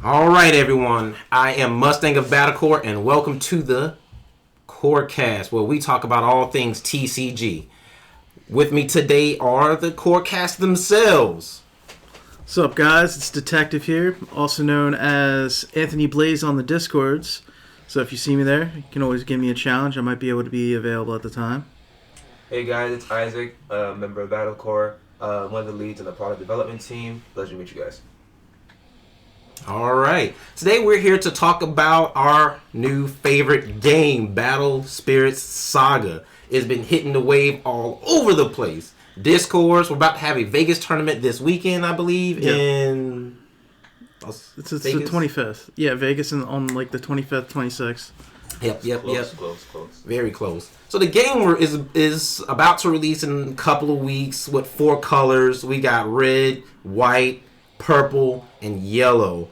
All right, everyone. I am Mustang of Battlecore, and welcome to the Corecast, where we talk about all things TCG. With me today are the Corecast themselves. What's up, guys? It's Detective here, also known as Anthony Blaze on the Discords. So if you see me there, you can always give me a challenge. I might be able to be available at the time. Hey guys, it's Isaac, member of Battlecore, one of the leads on the product development team. Pleasure to meet you guys. All right. Today we're here to talk about our new favorite game, Battle Spirit Saga. It's been hitting the wave all over the place. Discords. We're about to have a Vegas tournament this weekend, I believe, in... It's the 25th. Yeah, Vegas on like the 25th, 26th. Yep. Close. Very close. So the game is about to release in a couple of weeks with 4 colors. We got red, white, purple, and yellow.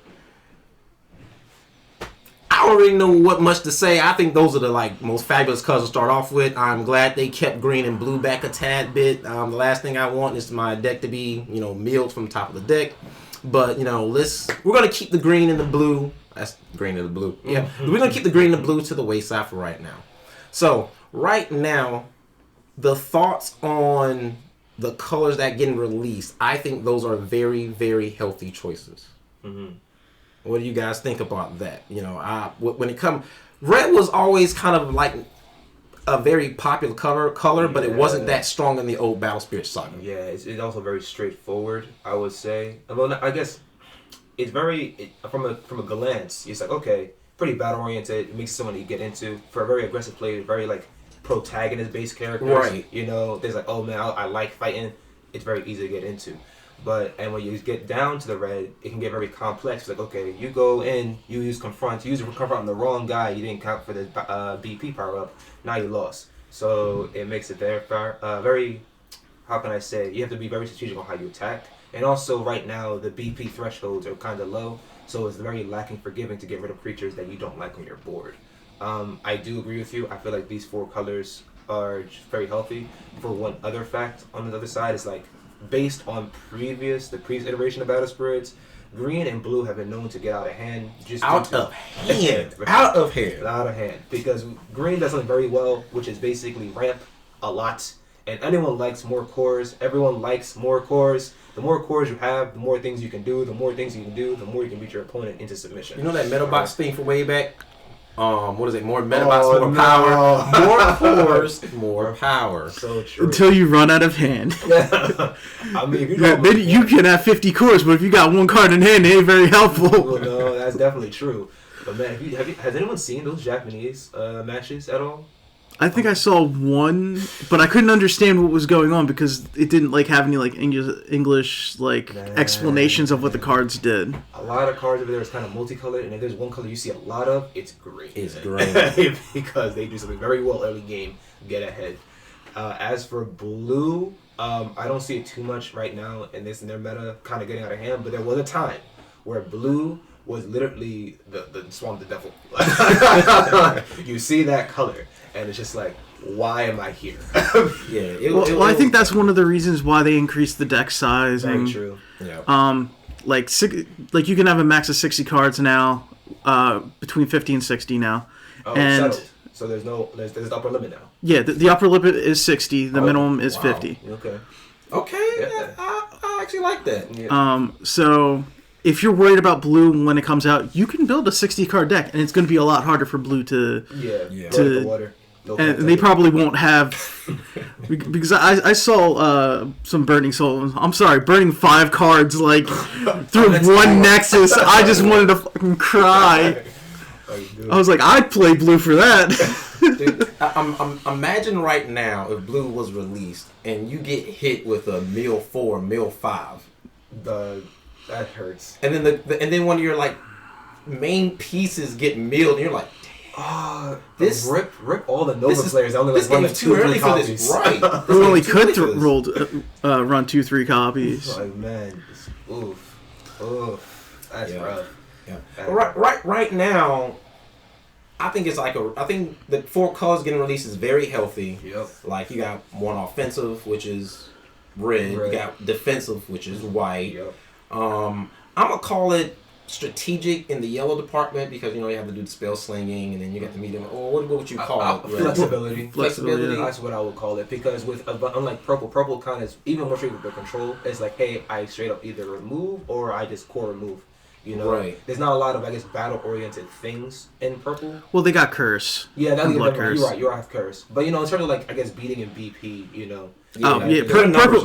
I don't really know what much to say. I think those are the most fabulous colors to start off with. I'm glad they kept green and blue back a tad bit. The last thing I want is my deck to be, milled from the top of the deck. But, we're going to keep the green and the blue. That's green and the blue. Yeah. We're going to keep the green and the blue to the wayside for right now. So, right now, the thoughts on the colors that getting released, I think those are very, very healthy choices. Mm-hmm. What do you guys think about that? When it comes... Red was always kind of like a very popular color, but it wasn't that strong in the old Battle Spirit Saga. Yeah, it's also very straightforward, I would say. Well, I guess it's very... From a glance, it's like, okay, pretty battle-oriented. It makes someone you get into. For a very aggressive player, very, protagonist-based characters. Right. There's oh, man, I like fighting. It's very easy to get into. And when you get down to the red, it can get very complex. Okay, you go in, you use confront on the wrong guy. You didn't count for the BP power up. Now you lost. So it makes it very, how can I say? You have to be very strategic on how you attack. And also, right now, the BP thresholds are kind of low, so it's very lacking forgiving to get rid of creatures that you don't like on your board. I do agree with you. I feel like these 4 colors are just very healthy. For one other fact, on the other side, is based on the previous iteration of Battle Spirits, green and blue have been known to get out of hand. Out of hand. Because green does something very well, which is basically ramp a lot. And anyone likes more cores. Everyone likes more cores. The more cores you have, the more things you can do. The more things you can do, the more you can beat your opponent into submission. You know that Metabots thing from way back? What is it? More Metabots, more power. More cores, more power. So true. Until you run out of hand. I mean, you can have 50 cores, but if you got 1 card in hand, it ain't very helpful. Well, no, that's definitely true. But man, has anyone seen those Japanese matches at all? I think I saw one, but I couldn't understand what was going on because it didn't have any English explanations of what the cards did. A lot of cards over there is kind of multicolored, and if there's one color you see a lot of, it's green. It's green. Because they do something very well early game, get ahead. As for blue, I don't see it too much right now in their meta kind of getting out of hand, but there was a time where blue was literally the swan of the devil. You see that color. And it's just why am I here? I think that's one of the reasons why they increased the deck size. Very true. Yeah. You can have a max of 60 cards now, between 50 and 60 now. Oh, and settled. So there's the upper limit now. Yeah, the upper limit is 60. The minimum is 50. Okay. Yeah. I actually like that. Yeah. So if you're worried about blue when it comes out, you can build a 60 card deck, and it's going to be a lot harder for blue to the water. And they probably won't have, because I saw some Burning 5 cards through one Nexus. I just wanted to fucking cry. I was like, I'd play blue for that. Dude, imagine right now if blue was released and you get hit with a mill 4, mill 5. That hurts. And then one of your main pieces get milled, and you're like, this rip all the Nova players. I only this game's too early for this, right? We only could run 2-3 copies. Like, man, oof, that's rough. Yeah. Right now, I think I think the 4 colors getting released is very healthy. Yep. You got one offensive, which is red. You got defensive, which is white. Yep. I'm gonna call it strategic in the yellow department because you have to do the spell slinging and then you got to meet them. Or what would you call it? Flexibility. Flexibility. That's what I would call it because unlike purple kind of even more straight with the control. It's like, hey, I straight up either remove or I just core remove. Right. There's not a lot of battle oriented things in purple. Well, they got curse. Yeah, that's blood curse. You're right. You have curse, but in terms of beating in BP,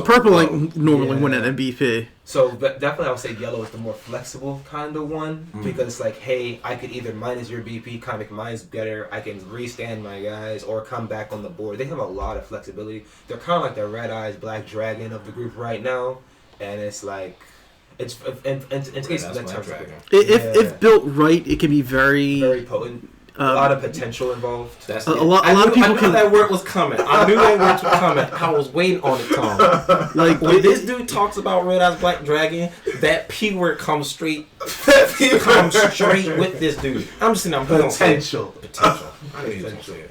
Purple normally win it in BP. So definitely I would say yellow is the more flexible kind of one because it's like, hey, I could either minus your BP, kind of make mine's better. I can restand my guys or come back on the board. They have a lot of flexibility. They're kind of like the Red Eyes Black Dragon of the group right now, and it's like. It's in case of that dragon. If built right, it can be very potent. A lot of potential involved. A lot of people. I knew that word was coming. I knew that word was coming. I was waiting on it, Tom. Like when this dude talks about Red Eyes Black Dragon, that P word comes straight. Comes straight with this dude. I'm just saying, potential. I knew he was gonna say it.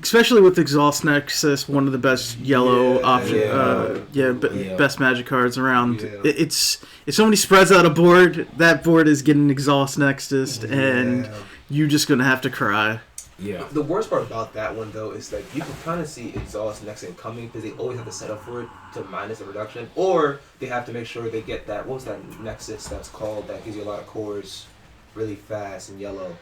Especially with Exhaust Nexus, one of the best yellow best magic cards around. Yeah. It's if somebody spreads out a board, that board is getting Exhaust Nexus, and you're just gonna have to cry. Yeah. The worst part about that one though is like you can kind of see Exhaust Nexus coming because they always have to set up for it to minus the reduction, or they have to make sure they get that. What was that Nexus that's called that gives you a lot of cores, really fast and yellow.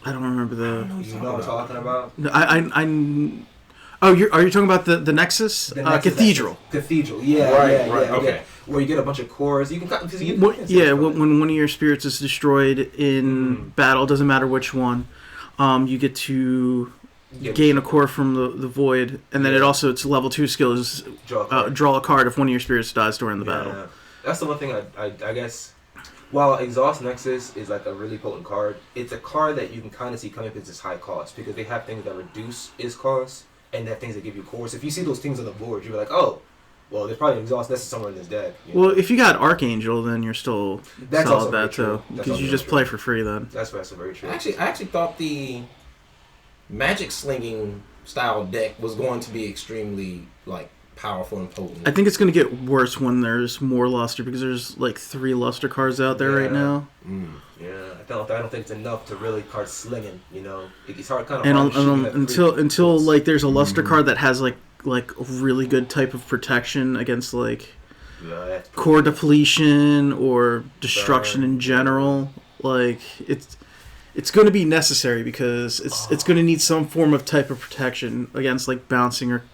I don't remember the. You know what I'm talking about? No, are you talking about the Nexus? The Nexus Cathedral. Cathedral, yeah, right, okay. Yeah. Where you get a bunch of cores. You can when one of your spirits is destroyed in battle, doesn't matter which one, you get to gain a core from the void, and then it's level 2 skills. Draw a card if one of your spirits dies during the battle. That's the one thing I guess. While Exhaust Nexus is like a really potent card, it's a card that you can kind of see coming because it's high cost because they have things that reduce its cost and they have things that give you cores. If you see those things on the board, you're like, oh, well, there's probably an Exhaust Nexus somewhere in this deck. Well, if you got Archangel, then you're still solid that too because you just play for free then. That's very true. I actually thought the magic slinging style deck was going to be extremely powerful and potent. I think it's going to get worse when there's more luster because there's 3 luster cards out there right now. Yeah, I don't think it's enough to really card slinging. It's hard kind of. And until there's a luster card that has a really good type of protection against core depletion or destruction in general. It's going to be necessary because it's going to need some form of type of protection against bouncing or.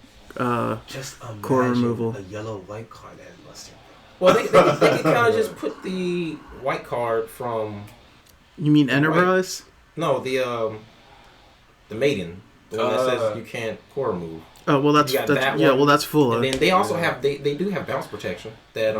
Just imagine core removal. A yellow-white card that has luster. Well, they could kind of just put the white card from. You mean Enterprise? No, the Maiden, the one that says you can't core remove. Oh well, that's full. And then they also have they do have bounce protection that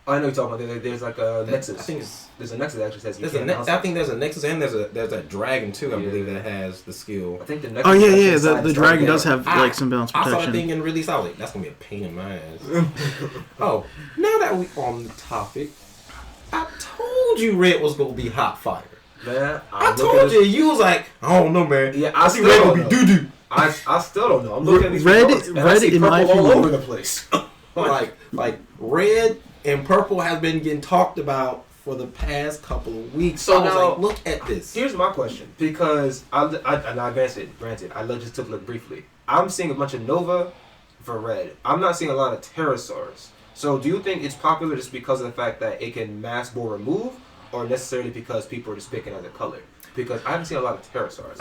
I know you're talking about. There's a Nexus. I think there's a Nexus that actually says you can't. I think there's a Nexus and there's a dragon too. I believe that has the skill. I think the Nexus. Oh yeah. The dragon does have some bounce protection. I saw it thinking really solid. That's gonna be a pain in my ass. Oh, now that we on the topic, I told you Red was gonna be hot fire. Man, I told you. You was like, I don't know, man. Yeah, I think Red gonna be doo doo. I still don't know. I'm looking at these Red in my opinion, all over the place. like red and purple has been getting talked about for the past couple of weeks. So now, look at this. Here's my question, because granted, I just took a look briefly. I'm seeing a bunch of Nova for red. I'm not seeing a lot of Pterosaurs. So do you think it's popular just because of the fact that it can mass bore remove, or necessarily because people are just picking as a color? Because I haven't seen a lot of Pterosaurs.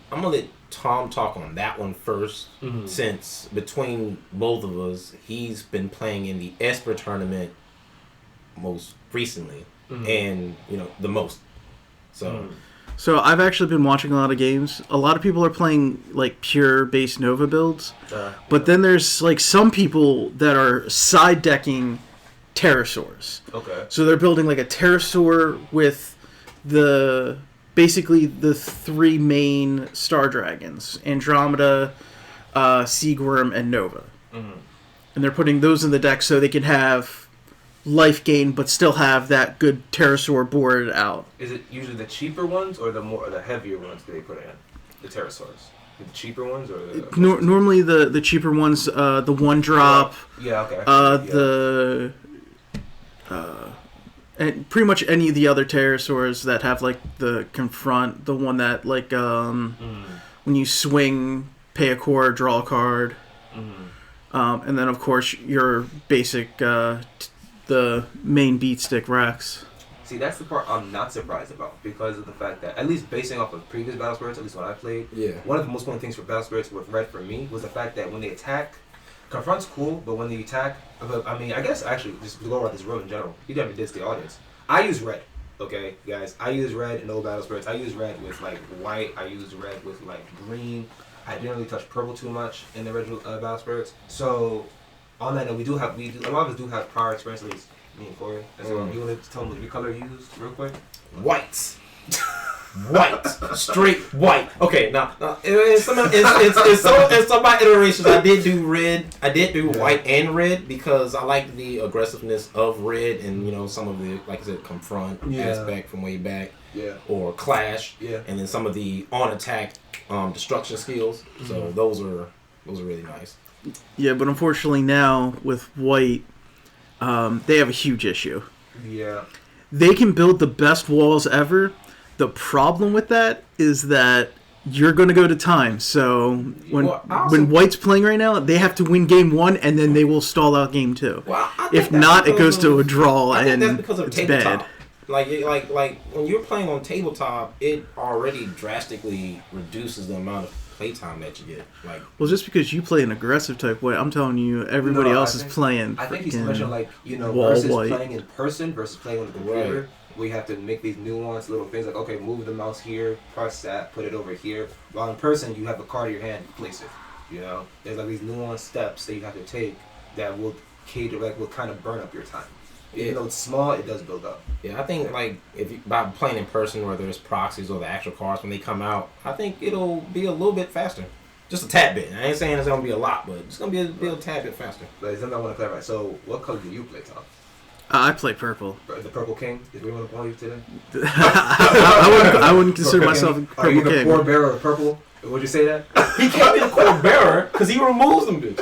I'm gonna let Tom talk on that one first, since between both of us, he's been playing in the Esper tournament most recently, and the most. So I've actually been watching a lot of games. A lot of people are playing pure base Nova builds, but then there's some people that are side decking Pterosaurs. Okay. So they're building a Pterosaur with basically the 3 main star dragons: Andromeda, Seaworm, and Nova. And they're putting those in the deck so they can have life gain, but still have that good Pterosaur board out. Is it usually the cheaper ones or the heavier ones that they put in? The Pterosaurs? The cheaper ones or the... Normally the cheaper ones, the 1-drop. Yeah, okay. And pretty much any of the other pterosaurs that have like the confront, the one that like when you swing, pay a core, draw a card, and then of course your basic the main beat stick Rex. See, that's the part I'm not surprised about because of the fact that, at least basing off of previous Battle Spirits, at least when I played, one of the most important things for Battle Spirits with Red for me was the fact that when they attack, confront's cool, but when they attack, I mean, I guess actually, just to go around this room in general, you definitely did to the audience. I use red, okay, guys? I use red in old Battle Spirits. I use red with, like, white. I use red with, like, green. I didn't really touch purple too much in the original Battle Spirits. So, on that note, a lot of us do have prior experience, at least me and Corey. So, you want to tell them what color you used real quick? White. White, straight white. Okay, now in some of my iterations, I did do red. I did do white and red because I like the aggressiveness of red and some of the, like I said, confront aspect from way back, or clash, and then some of the on attack, destruction skills. So those are really nice. Yeah, but unfortunately now with white, they have a huge issue. Yeah, they can build the best walls ever. The problem with that is that you're going to go to time. So when White's playing right now, they have to win game 1 and then they will stall out game 2. Well, if not, it goes to a draw and that's because of it's tabletop. bad. Like when you're playing on tabletop, it already drastically reduces the amount of playtime that you get. Like, well, just because you play an aggressive type way, I'm telling you, everybody else is playing. I think he's mentioning wall versus white. playing in person versus playing on the computer. Right. We have to make these nuanced little things like, okay, move the mouse here, press that, put it over here. While in person, you have a card in your hand, place it. There's like these nuanced steps that you have to take that will will kind of burn up your time. Even though it's small, it does build up. Yeah, I think by playing in person, whether it's proxies or the actual cards when they come out, I think it'll be a little bit faster. Just a tad bit. I ain't saying it's gonna be a lot, but it's gonna be a tad bit faster. But something I want to clarify. So, what color do you play, Tom? I play purple. The Purple King? Is we want to call you today? I wouldn't consider myself a Purple King. Are you the core bearer of purple? Would you say that? He can't be the core bearer because he removes them, bitch.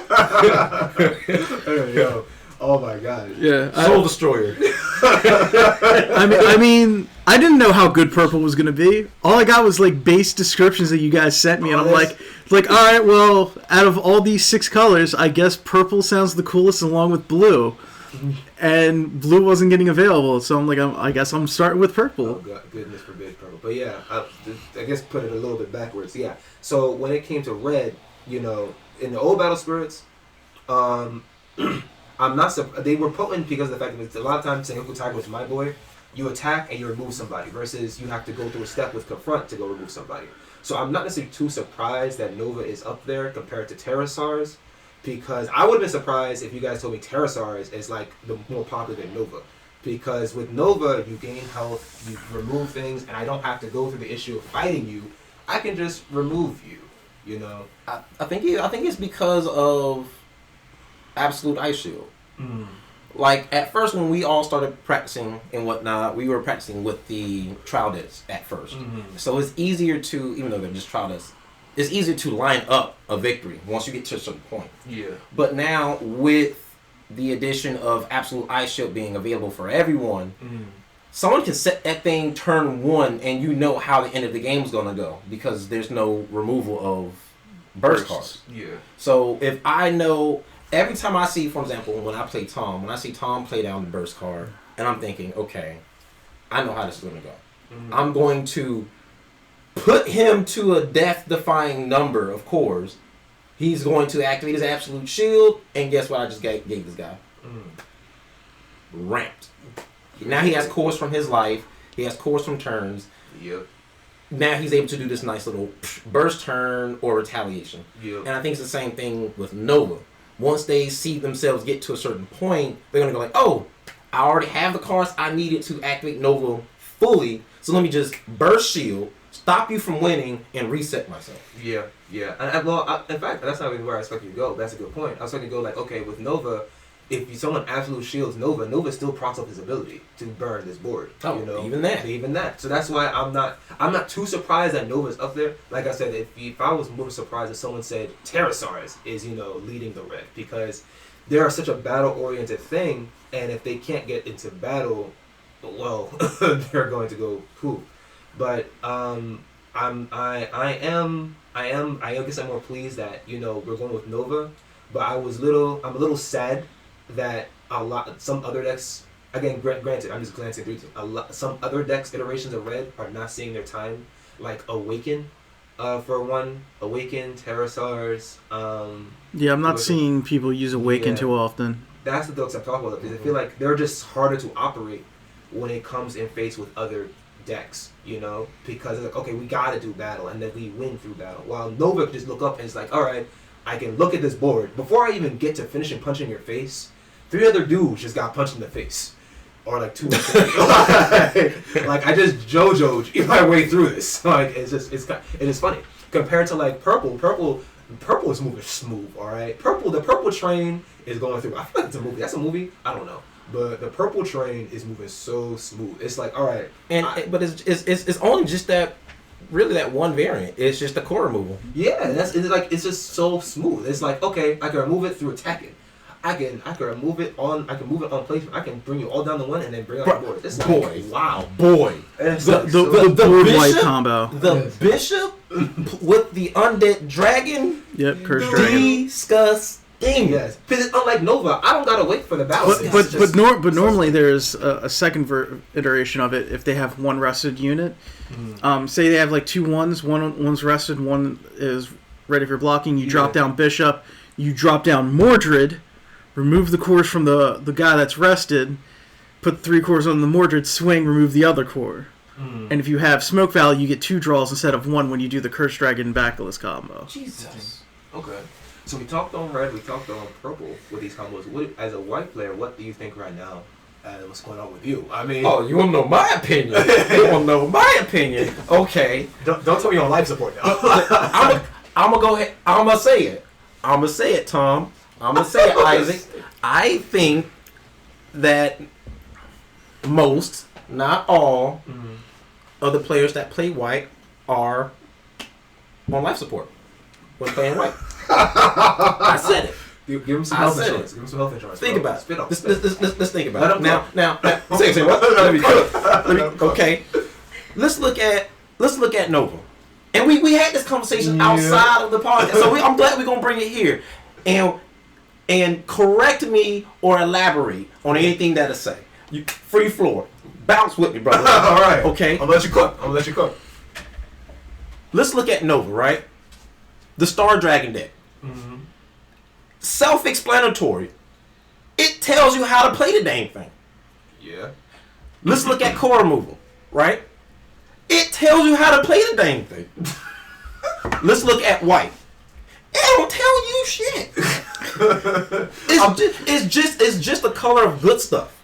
Yo, oh my god. Yeah, Soul Destroyer. I mean, I didn't know how good purple was gonna be. All I got was like base descriptions that you guys sent me, and I'm like, all right, well, out of all these 6 colors, I guess purple sounds the coolest along with blue. And blue wasn't getting available, so I'm like, I guess I'm starting with purple. Oh, God, goodness forbid purple. But yeah, I guess put it a little bit backwards. Yeah. So when it came to red, in the old Battle Spirits, I'm not. They were potent because of the fact that a lot of times, Sengoku Tiger, which is my boy, you attack and you remove somebody versus you have to go through a step with confront to go remove somebody. So I'm not necessarily too surprised that Nova is up there compared to Pterosaurs. Because I would have been surprised if you guys told me Pterosaurs is like the more popular than Nova. Because with Nova, you gain health, you remove things, and I don't have to go through the issue of fighting you. I can just remove you. I think it's because of Absolute Ice Shield. Like at first, when we all started practicing and whatnot, we were practicing with the Troudets at first. So it's easier to, even though they're just Troudets, it's easier to line up a victory once you get to a certain point. Yeah. But now with the addition of Absolute Ice Shield being available for everyone, someone can set that thing turn 1 and you know how the end of the game is going to go because there's no removal of burst cards. Yeah. So if I know, every time I see, for example, when I play Tom, when I see Tom play down the burst card, and I'm thinking, okay, I know how this is going to go. I'm going to put him to a death-defying number of cores. He's going to activate his absolute shield, and guess what I just gave this guy? Ramped. Now he has cores from his life. He has cores from turns. Yep. Now he's able to do this nice little burst turn or retaliation. Yep. And I think it's the same thing with Nova. Once they see themselves get to a certain point, they're going to go like, oh, I already have the cards I needed to activate Nova fully, so let me just burst shield, stop you from winning, and reset myself. Yeah. In fact, that's not even where I expected you to go. That's a good point. I was expecting to go like, okay, with Nova, if someone absolute shields Nova still procs up his ability to burn this board. Oh, even that. So that's why I'm not too surprised that Nova's up there. Like I said, if I was more surprised if someone said Pterosaurs is leading the red, because they are such a battle oriented thing, and if they can't get into battle well, they're going to go poop. But I guess I'm more pleased that we're going with Nova, but I'm a little sad that some other decks, again, granted, I'm just glancing through some other decks iterations of Red are not seeing their time, like Awaken, for one, Awaken, Terrasars. Yeah, I'm not seeing people use Awaken too often. That's the decks I'm talking about, because I feel like they're just harder to operate when it comes in face with other decks, because it's like, okay, we gotta do battle, and then we win through battle. While Nova can just look up and it's like, all right, I can look at this board before I even get to finishing punching your face. 3 other dudes just got punched in the face, or like 2 or 3. Like I just JoJo'd my way through this. Like it is funny compared to like Purple. Purple is moving smooth. All right, the Purple train is going through. I feel like it's a movie. That's a movie. I don't know. But the Purple train is moving so smooth. It's like, all right, but it's only just that one variant. It's just the core removal. Yeah, it's just so smooth. It's like, okay, I can remove it through attacking. I can move it on placement. I can bring you all down to 1 and then bring up the board. This boy, wow, boy. The board white combo. The bishop with the undead dragon. Yep, cursed dragon. Disgusting. Yes, because unlike Nova, I don't gotta wait for the battle. But normally there's a second iteration of it if they have 1 rested unit. Say they have like 2 ones. One's rested, 1 is ready for blocking. You drop down Bishop. You drop down Mordred. Remove the cores from the guy that's rested. Put 3 cores on the Mordred. Swing. Remove the other core. And if you have Smoke Valley, you get 2 draws instead of 1 when you do the Cursed Dragon Backless combo. Jesus. Okay. So we talked on Red, we talked on Purple with these combos. As a white player, what do you think right now? What's going on with you? I mean, oh, you want to know my opinion? You want to know my opinion? Okay. Don't tell me on life support now. I'm gonna go ahead. I'm gonna say it. I'm gonna say it, Tom. I'm gonna say it, Isaac. I think that most, not all, of the players that play white are on life support when playing white. I said it. Give him some health insurance. Give him some health insurance. Think about it. Let's think about it. Now, say what? Okay. Let's look at Nova. And we had this conversation outside of the podcast, so I'm glad we're gonna bring it here, and correct me or elaborate on anything that I say. Free floor, bounce with me, brother. All right. Okay. I'm gonna let you cook. Let's look at Nova, right? The Star Dragon deck. Self-explanatory. It tells you how to play the dang thing. Yeah. Let's look at core removal, right? It tells you how to play the dang thing. Let's look at white. It don't tell you shit. It's just a color of good stuff.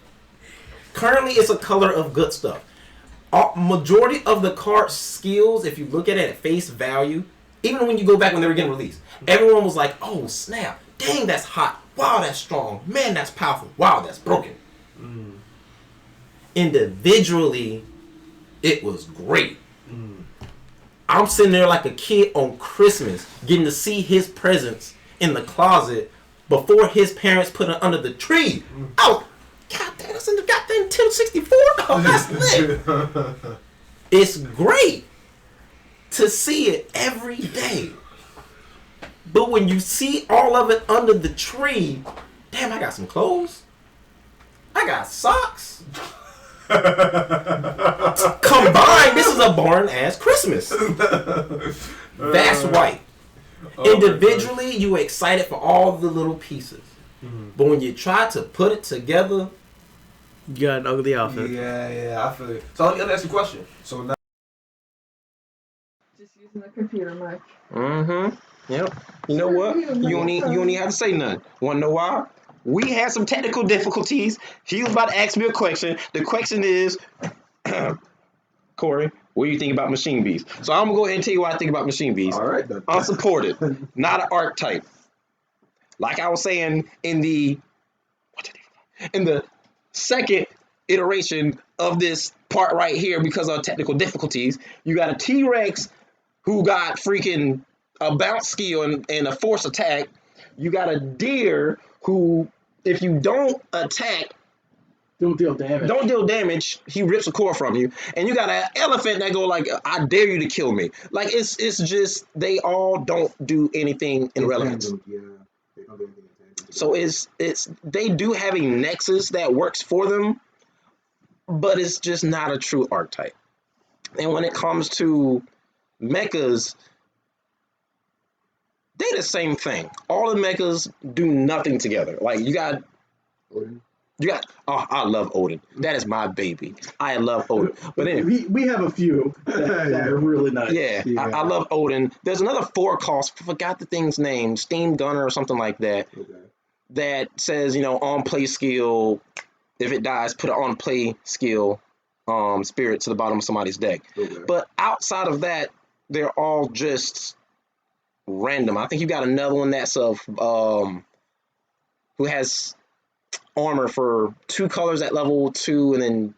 Currently, it's a color of good stuff. Majority of the card skills, if you look at it at face value, even when you go back when they were getting released, everyone was like, "Oh snap! Dang, that's hot! Wow, that's strong! Man, that's powerful! Wow, that's broken!" Individually, it was great. I'm sitting there like a kid on Christmas, getting to see his presents in the closet before his parents put it under the tree. Oh, God damn, that's in the goddamn 1064. Oh, that's lit. It's great to see it every day. But when you see all of it under the tree, damn, I got some clothes. I got socks. Combined, this is a boring ass Christmas. That's white. Individually, you were excited for all the little pieces. But when you try to put it together, you got an ugly outfit. Yeah, I feel it. So let me ask you a question. So now, just using the computer mic. Yep. You know what? You don't even have to say nothing. Want to know why? We had some technical difficulties. He was about to ask me a question. The question is, Corey, what do you think about Machine Beast? So I'm going to go ahead and tell you what I think about Machine Beast. all right then. Unsupported. Not an archetype. Like I was saying in the second iteration of this part right here, because of technical difficulties, you got a T-Rex who got freaking a bounce skill and a force attack. You got a deer who, if you don't attack Don't deal damage. Don't deal damage. He rips a core from you, and you got an elephant that go like, "I dare you to kill me." Like it's just they all don't do anything in relevance. Tandem, yeah. They don't do anything in tandem. So it's they do have a nexus that works for them, but it's just not a true archetype. And when it comes to mechas, they the same thing. All the mechas do nothing together. Like Odin. oh, I love Odin. That is my baby. I love Odin. But anyway, we have a few that are really nice. yeah, Yeah. I love Odin. There's another 4-cost, forgot the thing's name, Steam Gunner or something like that, Okay. that says, on play skill, if it dies, put it on play skill spirit to the bottom of somebody's deck. Okay. But outside of that, they're all just random. I think you got another one that's who has armor for 2 colors at level 2 and then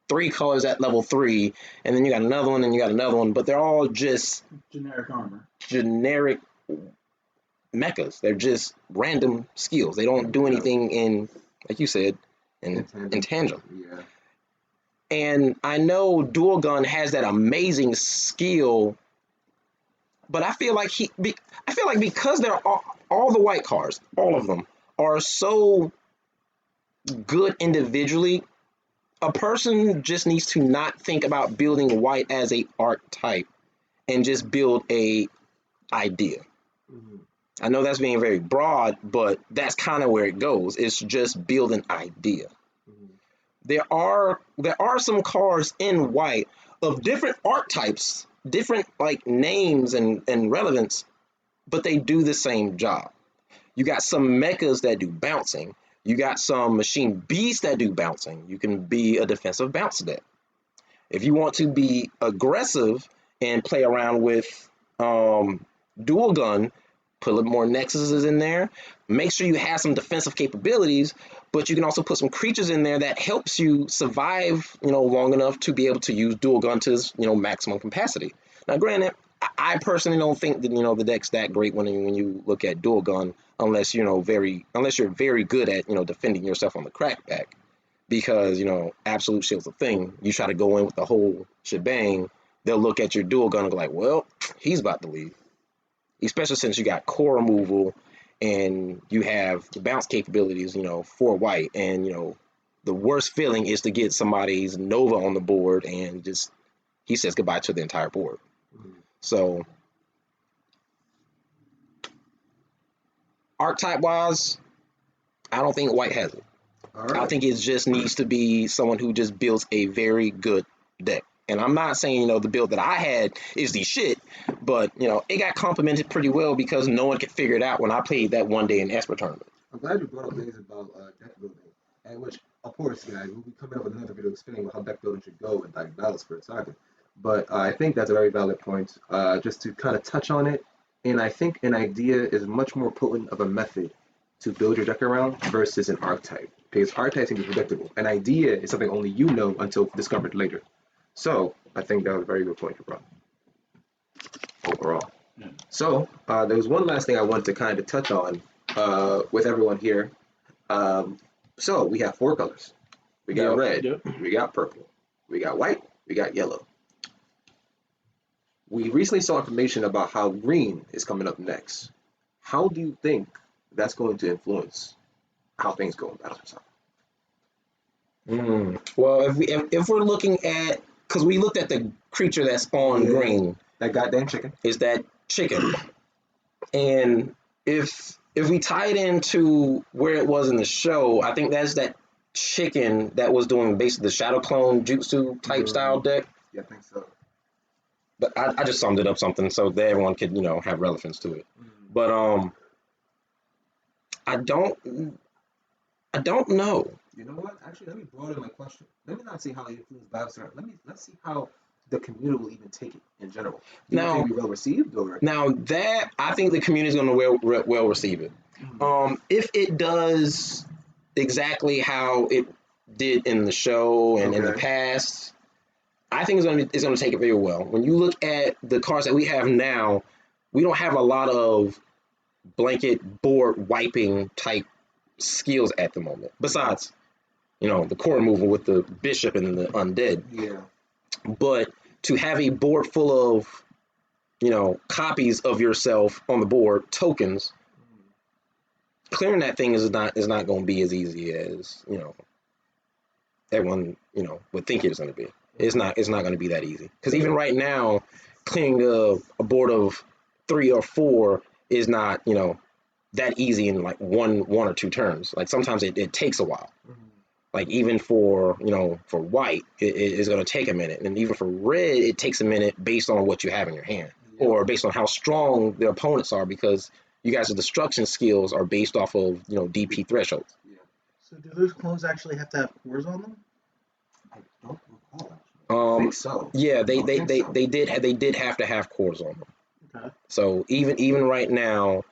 3 colors at level 3, and then you got another one and you got another one, but they're all just Generic armor. generic mechas. They're just random skills. They don't do anything in, like you said, in tandem. Yeah. And I know Dual Gun has that amazing skill, but I feel like because they're all the white cards, all of them are so good individually, a person just needs to not think about building white as a archetype and just build a idea. Mm-hmm. I know that's being very broad, but that's kind of where it goes. It's just build an idea. Mm-hmm. There are some cards in white of different archetypes, different like names and relevance, but they do the same job. You got some mechas that do bouncing. You got some machine beasts that do bouncing. You can be a defensive bounce deck. If you want to be aggressive and play around with dual gun, put a little more nexuses in there. Make sure you have some defensive capabilities, but you can also put some creatures in there that helps you survive, long enough to be able to use dual gun to its, maximum capacity. Now, granted, I personally don't think that the deck's that great when you look at dual gun, unless you're very good at defending yourself on the crackback, because absolute shield's a thing. You try to go in with the whole shebang, they'll look at your dual gun and go like, well, he's about to leave. Especially since you got core removal and you have the bounce capabilities, for white, and the worst feeling is to get somebody's Nova on the board and just he says goodbye to the entire board. Mm-hmm. So archetype wise, I don't think white has it. All right. I think it just needs to be someone who just builds a very good deck. And I'm not saying, the build that I had is the shit, but, it got complemented pretty well because no one could figure it out when I played that one day in Esper tournament. I'm glad you brought up things about deck building, and which, of course, guys, we'll be coming up with another video explaining how deck building should go with like Battle Spirit Saga. But I think that's a very valid point, just to kind of touch on it. And I think an idea is much more potent of a method to build your deck around versus an archetype, because archetypes can be predictable. An idea is something only you know until discovered later. So I think that was a very good point you brought overall. Yeah. So there was one last thing I wanted to kind of touch on with everyone here. So we have 4 colors. We got red, we got purple, we got white, we got yellow. We recently saw information about how green is coming up next. How do you think that's going to influence how things go in Battle Spirit Saga? Well, if we're looking at, because we looked at the creature that's on green, That goddamn chicken. is that chicken. And if we tie it into where it was in the show, I think that's that chicken that was doing basically the shadow clone jutsu type style deck. Yeah, I think so. But I just summed it up something so that everyone could have relevance to it. But I don't know. You know what? Actually, let me broaden my question. Let me not see how it influences Battle Spirit. Let's see how the community will even take it in general. Do you think it'll be well received, or now that I think the community is going to well receive it. If it does exactly how it did in the show and in the past, I think it's going to take it very well. When you look at the cards that we have now, we don't have a lot of blanket board wiping type skills at the moment. Besides, the core removal with the bishop and the undead. Yeah. But to have a board full of, copies of yourself on the board, tokens, clearing that thing is not going to be as easy as, everyone, would think it's going to be. It's not going to be that easy. Because even right now, clearing a board of 3 or 4 is not, that easy in like one or two turns. Like sometimes it takes a while. Like even for for white, it's going to take a minute, and even for red, it takes a minute based on what you have in your hand, or based on how strong the opponents are, because you guys' destruction skills are based off of DP thresholds. Yeah. So do those clones actually have to have cores on them? I don't recall. Actually. I think so. Yeah, I think so. they did have to have cores on them. Okay. So even right now,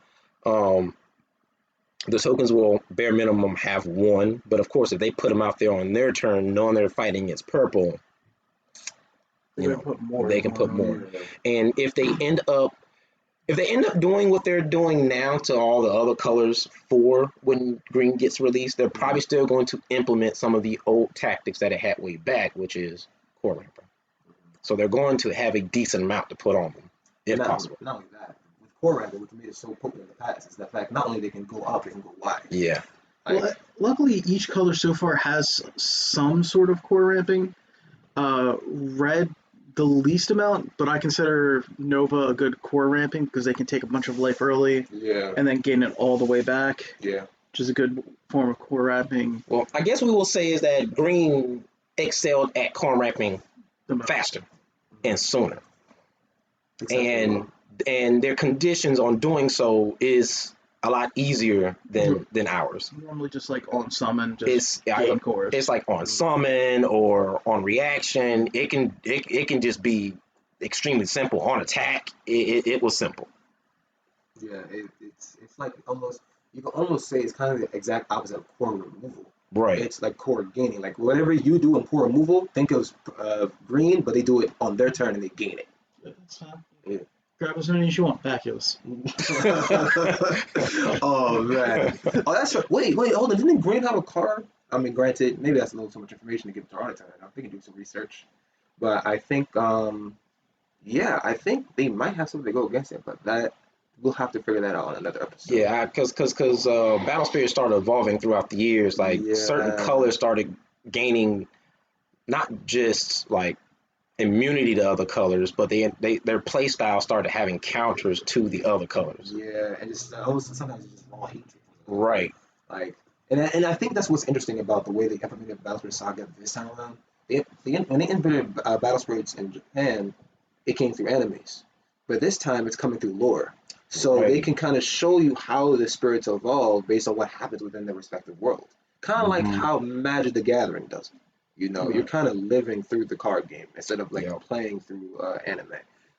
the tokens will bare minimum have 1, but of course if they put them out there on their turn, knowing they're fighting against purple, They can put more. they can put more. Yeah. And if they end up doing what they're doing now to all the other colors for when green gets released, they're probably still going to implement some of the old tactics that it had way back, which is core ramping. So they're going to have a decent amount to put on them, if possible. Not only that, with core ramping, which made it so potent in the past, is the fact not only they can go up, they can go wide. Yeah. Well, luckily, each color so far has some sort of core ramping. Red, the least amount, but I consider Nova a good core ramping because they can take a bunch of life early Yeah. and then gain it all the way back, Yeah. which is a good form of core ramping. Well, I guess we will say is that green excelled at core ramping faster and sooner. And their conditions on doing so is a lot easier than ours. Normally just like on summon, It's gain cores. it's like on summon or on reaction. It can just be extremely simple. On attack, it was simple. Yeah, it's like almost, you can almost say it's kind of the exact opposite of core removal. Right. It's like core gaining. Like whatever you do in core removal, think of green, but they do it on their turn and they gain it. That's fine. Yeah. Grab as many as you want. Vacuous. Oh man. Oh, that's right. Wait, hold on. Didn't green have a card? I mean, granted, maybe that's a little too much information to give to Arlington. I think you do some research, but I think, yeah, I think they might have something to go against it, but that we'll have to figure that out on another episode. Yeah, because Battle Spirit started evolving throughout the years. Like certain colors started gaining not just like immunity to other colors, but their play style started having counters to the other colors. Yeah, and it's almost sometimes it's just raw hatred. Right. Like, and I think that's what's interesting about the way they implemented Battle Spirit Saga this time around. When they implemented Battle Spirits in Japan, it came through enemies, but this time it's coming through lore. So they can kind of show you how the spirits evolve based on what happens within their respective world. Kind of like how Magic the Gathering does it. You're kind of living through the card game instead of like playing through anime.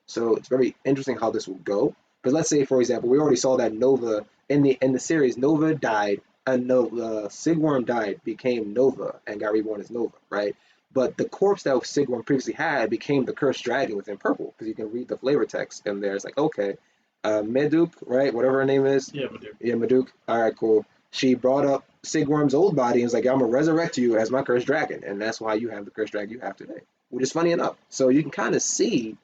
So it's very interesting how this will go. But let's say, for example, we already saw that Nova in the series. Nova died, and Sigworm died, became Nova, and got reborn as Nova, right? But the corpse that Sigworm previously had became the cursed dragon within purple, because you can read the flavor text, and there's like, okay, Meduk, right? Whatever her name is. Yeah, Maduk. Yeah, Meduk. All right, cool. She brought up Sigworm's old body and was like, I'm going to resurrect you as my cursed dragon. And that's why you have the cursed dragon you have today, which is funny enough. So you can kind of see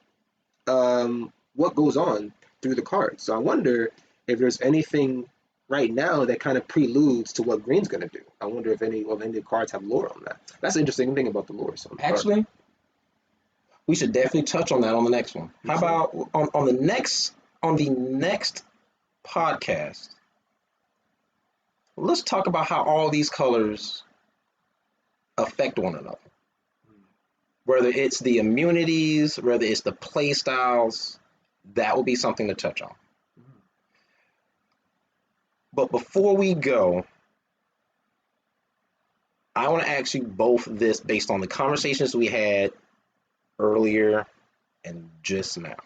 what goes on through the cards. So I wonder if there's anything right now that kind of preludes to what Green's going to do. I wonder if any of the cards have lore on that. That's the interesting thing about the lore. So actually, we should definitely touch on that on the next one. How about on the next podcast? Let's talk about how all these colors affect one another. Whether it's the immunities, whether it's the play styles, that will be something to touch on. But before we go, I want to ask you both this based on the conversations we had earlier and just now.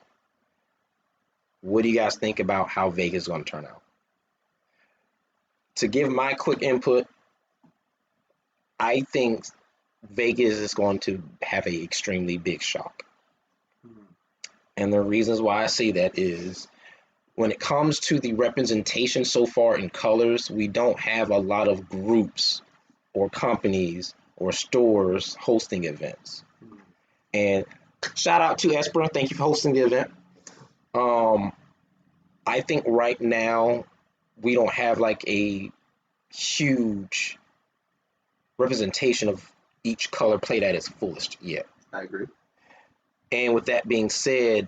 What do you guys think about how Vegas is going to turn out? To give my quick input, I think Vegas is going to have an extremely big shock. And the reasons why I say that is when it comes to the representation so far in colors, we don't have a lot of groups or companies or stores hosting events. And shout out to Esper. Thank you for hosting the event. I think right now we don't have like a huge representation of each color played at its fullest yet. I agree. And with that being said,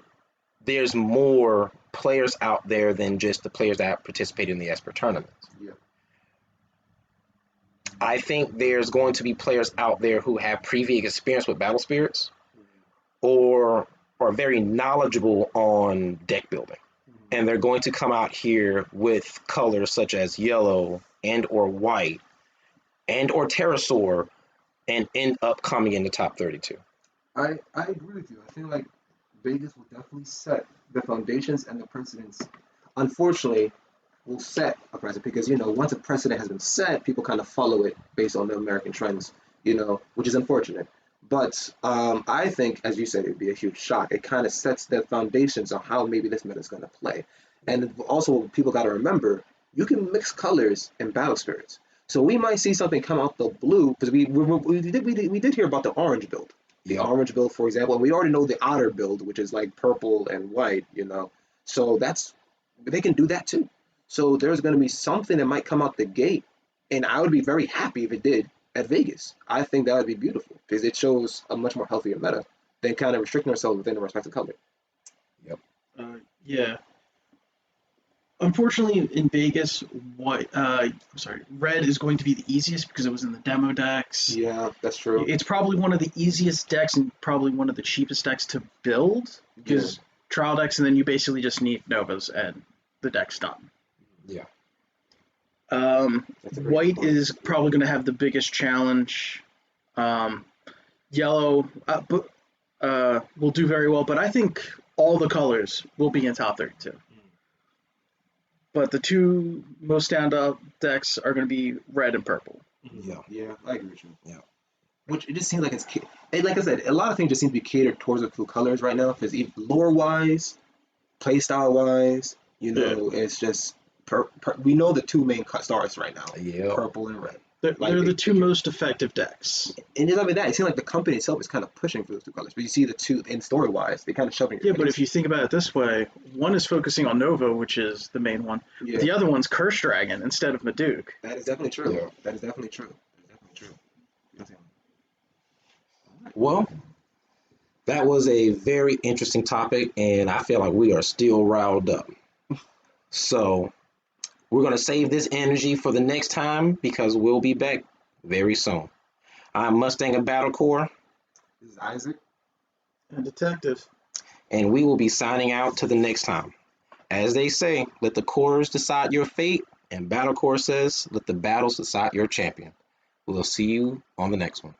there's more players out there than just the players that participate in the Esper tournaments. Yeah. I think there's going to be players out there who have previous experience with Battle Spirits or are very knowledgeable on deck building. And they're going to come out here with colors such as yellow and or white and or pterosaur and end up coming in the top 32. I agree with you. I feel like Vegas will definitely set the foundations and the precedents. Unfortunately, will set a precedent because once a precedent has been set, people kind of follow it based on the American trends, which is unfortunate. But I think, as you said, it would be a huge shock. It kind of sets the foundations on how maybe this meta is going to play. And also, people got to remember, you can mix colors in Battle Spirits. So we might see something come out the blue because we did hear about the orange build. The orange build, for example, and we already know the otter build, which is like purple and white, So they can do that too. So there's going to be something that might come out the gate, and I would be very happy if it did at Vegas. I think that would be beautiful because it shows a much more healthier meta than kind of restricting ourselves within a respective color. Yep. Yeah. Unfortunately, in Vegas, red is going to be the easiest because it was in the demo decks. Yeah, that's true. It's probably one of the easiest decks and probably one of the cheapest decks to build because trial decks, and then you basically just need Novas and the deck's done. Yeah. White is probably going to have the biggest challenge. Yellow will do very well, but I think all the colors will be in top 32. But the two most standout decks are going to be red and purple. Yeah, I agree with you. Yeah. Which it just seems like like I said, a lot of things just seem to be catered towards the two colors right now because lore wise, playstyle wise, it's just we know the two main stars right now. Yeah. Purple and red. They're the two most effective decks. And just like that, it seems like the company itself is kind of pushing for those two colors. But you see the two, in story-wise, they kind of shoving your Yeah, but if you think about it this way, one is focusing on Nova, which is the main one. Yeah. The other one's Curse Dragon instead of Maduke. That is definitely true. Yeah. That is definitely true. Well, that was a very interesting topic, and I feel like we are still riled up. So we're going to save this energy for the next time because we'll be back very soon. I'm Mustang of Battlecore. This is Isaac. And Detective. And we will be signing out to the next time. As they say, let the cores decide your fate, and Battlecore says, let the battles decide your champion. We'll see you on the next one.